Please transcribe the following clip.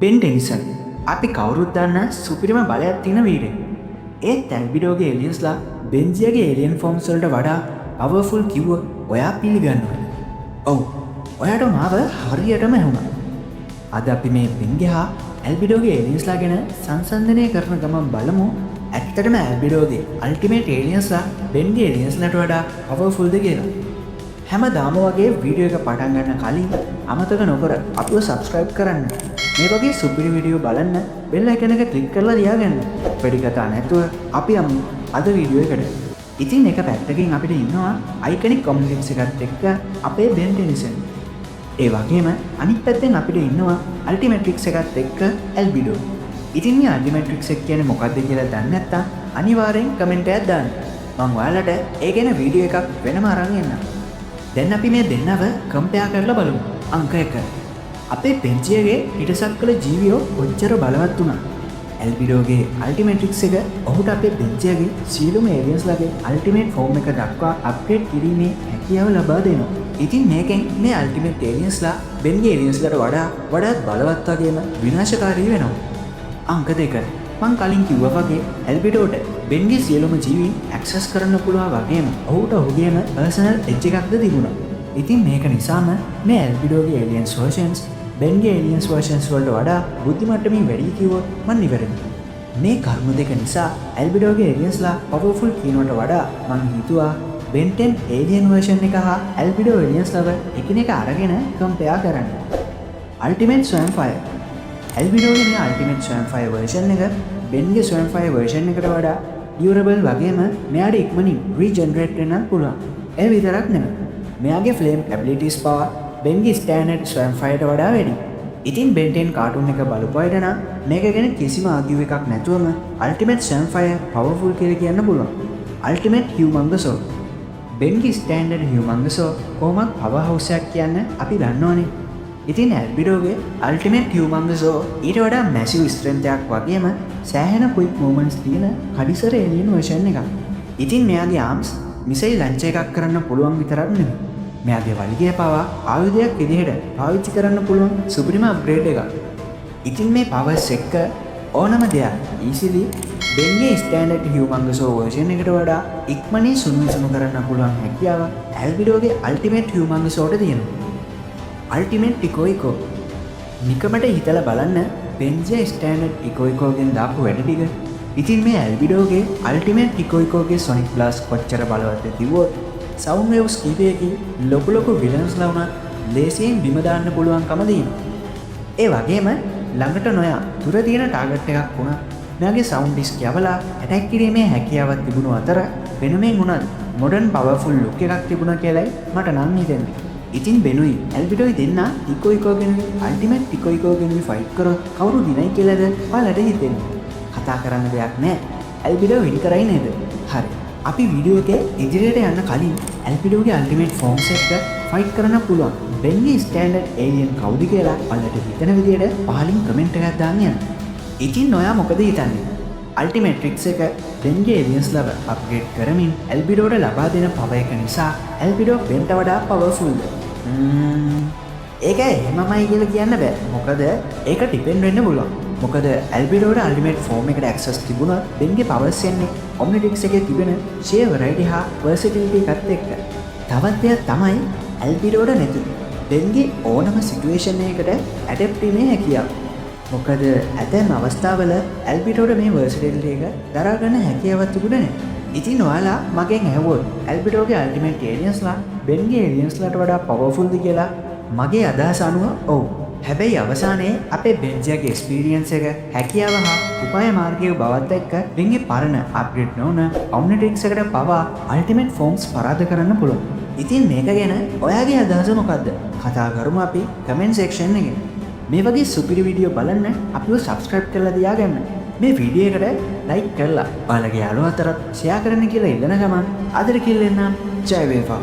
බෙන් Tennyson අපි කවුරුත් දන්න සුපිරිම බලයක් තියෙන වීරයෙක්. ඒත් ඇල්බිඩෝගේ එලියන්ස්ලා බෙන්ජියගේ එලියන් ෆෝම්ස් වලට වඩා පවර්ෆුල් කිව්වොත් ඔයා පිළිගන්නවද? ඔව්. ඔයාට මාව හරියටම ඇහුණා. අද අපි මේ බෙන්ගේ හා ඇල්බිඩෝගේ එලියන්ස්ලා ගැන සංසන්දනය කරන ගමන් බලමු ඇත්තටම ඇල්බිඩෝගේ අල්ටිමේට් එලියන්ස්ලා බෙන්ගේ එලියන්ස්ලාට වඩා පවර්ෆුල්ද කියලා. හැමදාම වගේ වීඩියෝ එක පටන් ගන්න කලින් අමතක නොකර අපිව සබ්ස්ක්‍රයිබ් කරන්න. මේ වගේ සුපිරි වීඩියෝ බලන්න බෙල් අයිකන් එක ක්ලික් කරලා තියාගන්න. වැඩි කතා නැතුව අපි යමු අද වීඩියෝ එකට. ඉතින් එක පැත්තකින් අපිට ඉන්නවා අයිකනික් කොමියුනිටිස් එකත් එක්ක අපේ බෙන් ටෙනිසන්. ඒ වගේම අනිත් පැත්තෙන් අපිට ඉන්නවා අල්ටිමේට්‍රික්ස් එකත් එක්ක ඇල්බිඩෝ. ඉතින් මේ අල්ටිමේට්‍රික්ස් එක කියන්නේ මොකක්ද කියලා දන්නේ නැත්නම් අනිවාර්යෙන් කමෙන්ට් එකක් දාන්න. මම ඔයාලට ඒ ගැන වීඩියෝ එකක් වෙනම අරන් එන්නම්. දැන් අපි මේ දෙන්නව කම්පෙයාර් කරලා බලමු. අංක 1. අපේ පෙන්චියගේ හිටසක් කළ ජීවියෝ කොච්චර බලවත් වුණා. ඇල්බිඩෝගේ අල්ටිමේට්‍රික්ස් එක ඔහුට අපේ පෙන්චියගේ සියලුම ඒලියන්ස්ලාගේ අල්ටිමේට් ෆෝම් එක දක්වා අප්ග්‍රේඩ් කිරීමේ හැකියාව ලබා දෙනවා. ඉතින් මේකෙන් මේ අල්ටිමේට් ඒලියන්ස්ලා බෙන්ගේ ඒලියන්ස්ලාට වඩාත් බලවත් වගේම විනාශකාරී වෙනවා. අංක 2. මං කලින් කිව්වා වගේ ඇල්බිඩෝට බෙන්ගේ සියලුම ජීවීන් ඇක්සස් කරන්න පුළුවන් වගේම ඔහුට ඔහුගේම පර්සනල් එජ් එකක්ද තිබුණා. ඉතින් මේක නිසාම මේ ඇල්බිඩෝගේ ඒලියන්ස් වර්ෂන්ස් බෙන්ගේ ඒලියන්ස් වර්ෂන්ස් වලට වඩා බුද්ධිමට්ටමින් වැඩි කිව්වොත් මන් නිවැරදි. මේ කරුණු දෙක නිසා ඇල්බිඩෝගේ ඒලියන්ස්ලා පවර්ෆුල් කියනවට වඩා මං හිතුවා බෙන් 10 ඒලියන් වර්ෂන් එක හා ඇල්බිඩෝ ඒලියන්ස්ලව එකිනෙක අරගෙන කම්පෙයාර් කරන්න. අල්ටිමේට් ස්වයම් ෆයර් ඇල්බිඩෝගේ මේ අල්ටිමේට් ස්වයම් ෆයර් වර්ෂන් එක බෙන්ගේ ස්වයම් ෆයර් වර්ෂන් එකට වඩා ඩියුරබල් වගේම මෙයාට ඉක්මනින් රීජෙනරේට් වෙන්න පුළුවන්. ඒ විතරක් නෙමෙයි. මෙයාගේ ෆ්ලේම් ඇබිලිටිස් පවා බෙන්ගේ ස්ටෑන්ඩඩ් ස්වයම් ෆයර්ට වඩා වැඩි. ඉතින් බෙන් 10 කාටුන් එක බලපු අයට නම් මේක ගැන කිසිම ආගියුව එකක් නැතුවම අල්ටිමේට් ස්වයම් ෆයර් පවර්ෆුල් කියලා කියන්න පුළුවන්. අල්ටිමේට් හියුමන්ගසෝ බෙන්ගේ ස්ටෑන්ඩඩ් හියුමන්ගසෝ කොහොමත් පවර් හවුස් එකක් කියන්න අපි දන්නවනේ. ඉතින් ඇල්බිඩෝගේ අල්ටිමේට් හියුමන්ගසෝ ඊට වඩා මැසිව් ස්ට්‍රෙන්ත් එකක් වගේම සෑහෙන ක්වික් මූවමන්ට්ස් තියෙන කඩිසර එලියන් වර්ෂන් එකක්. ඉතින් මෙයාගේ ආම්ස් මිසයිල් ලංච් එකක් කරන්න පුළුවන් විතරක් නෙමෙයි. මෙයාගේ වලිගය පවා ආයුධයක් විදිහට පාවිච්චි කරන්න පුළුවන් සුපිරිම අප්ග්‍රේඩ් එකක්. ඉතින් මේ පවර්ස් එක්ක ඕනම දෙයක් ඊසිලි බෙන්ගේ ස්ටෑන්ඩඩ් හියුමන්ගසෝ වර්ෂන් එකට වඩා ඉක්මනින් සුණු කරන්න පුළුවන් හැකියාව ඇල්බිඩෝගේ අල්ටිමේට් හියුමන්ගසෝට තියෙනවා. අල්ටිමේට් ඉකෝ නිකමට හිතලා බලන්න බෙන්ජේ ස්ටෑන්ඩඩ් ඉකෝගෙන් දාපු වැඩ ටික. ඉතින් මේ ඇල්බිඩෝගේ අල්ටිමේට් ඉකෝගේ සොනික් බ්ලාස්ට් කොච්චර බලවත්ද කිව්වොත් සවුන්ඩ් වේව්ස් කීපයකින් ලොකු විලන්ස්ලා වුණත් ලේසියෙන් බිම දාන්න පුළුවන්කම තියෙනවා. ඒ වගේම ළඟට නොයා දුර තියෙන ටාගට් එකක් වුණා මෙයාගේ සවුන්ඩ් ඩිස්ක් යවලා ඇටැක් කිරීමේ හැකියාවක් තිබුණු අතර වෙනමෙන් උනත් මොඩර්න් පවර්ෆුල් ලුක් එකක් තිබුණා කියලායි මට නම් හිතෙන්නේ. ඉතින් බෙනුයි ඇල්බිඩෝයි දෙන්න ඉකෝගෙන් අල්ටිමේට් ඉකෝගෙන් ෆයිට් කරොත් කවුරු දිනයි කියලාද ඔයාලට හිතෙන්නේ? කතා කරන්න දෙයක් නැහැ. ඇල්බිඩෝ වින් කරයි නේද? හරි. අපි වීඩියෝ එකේ ඉදිරියට යන්න කලින් ඇල්බිඩෝගේ අල්ටිමේට් ෆෝම්ස් එක ෆයිට් කරන්න පුළුවන් බෙන්ගේ ස්ටෑන්ඩඩ් ඒලියන් කවුද කියලා ඔයාලට හිතන විදියට පහලින් කමෙන්ට් එකක් දාන්න යන්න. ඉතින් ඔයා මොකද හිතන්නේ? අල්ටිමේට්‍රික්ස් එක බෙන්ගේ ඒලියන්ස්ලව අප්ග්‍රේඩ් කරමින් ඇල්බිඩෝට ලබා දෙන පවර් එක නිසා ඇල්බිඩෝ බෙන්ට වඩා පවර්ෆුල්ද? ඒක එහෙමමයි කියලා කියන්න බෑ. මොකද ඒක ඩිපෙන්ඩ් වෙන්න පුළුවන්. මොකද ඇල්බිඩෝට අල්ටිමේට් ෆෝම් එකට ඇක්සස් තිබුණොත් බෙන්ගේ පවර්ස් එන්නේ ඔම්නිටික්ස් එකේ තිබෙන ෂෙයා වැරයිටි හා වර්සිටිලිටි එකත් එක්ක. තවත් දෙයක් තමයි ඇල්බිඩෝට නැති බෙන්ගේ ඕනම සිටුේෂන් එකකට ඇඩැප්ට් වීමේ හැකියාව. මොකද ඇතැම් අවස්ථාවල ඇල්බිඩෝට මේ වර්සිටිලිටි එක දරා ගන්න හැකියාවක් තිබුණේ නැහැ. ඉතින් ඔයාලා මගෙන් ඇහුවොත් ඇල්බිඩෝගේ අල්ටිමේට් ඒලියන්ස්ලා බෙන්ගේ ඒලියන්ස්ලාට වඩා පවර්ෆුල්ද කියලා මගේ අදහස අනුව ඔව්. හැබැයි අවසානයේ අපේ බෙන්ජියාගේ එක්ස්පීරියන්ස් එක හැකියාව හා උපාය මාර්ගයේ බවත් එක්ක බෙන්ගේ පරණ අප්ග්‍රේඩ් නොවන ඔම්නිටික්ස් එකට පවා අල්ටිමේට් ෆෝම්ස් පරාද කරන්න පුළුවන්. ඉතින් මේක ගැන ඔයාගේ අදහස මොකද්ද? කතා කරමු අපි කමෙන්ට් සෙක්ෂන් එකේ. මේ වගේ සුපිරි වීඩියෝ බලන්න අපිව සබ්ස්ක්‍රයිබ් කරලා තියාගන්න. මේ වීඩියෝ එකට ලයික් කරලා ඔයාලගේ යාළුවෝ අතරත් ෂෙයා කරන්න කියලා ඉල්ලන ගමන් අදට කිල්ලෙන්නම් ජය වේවා.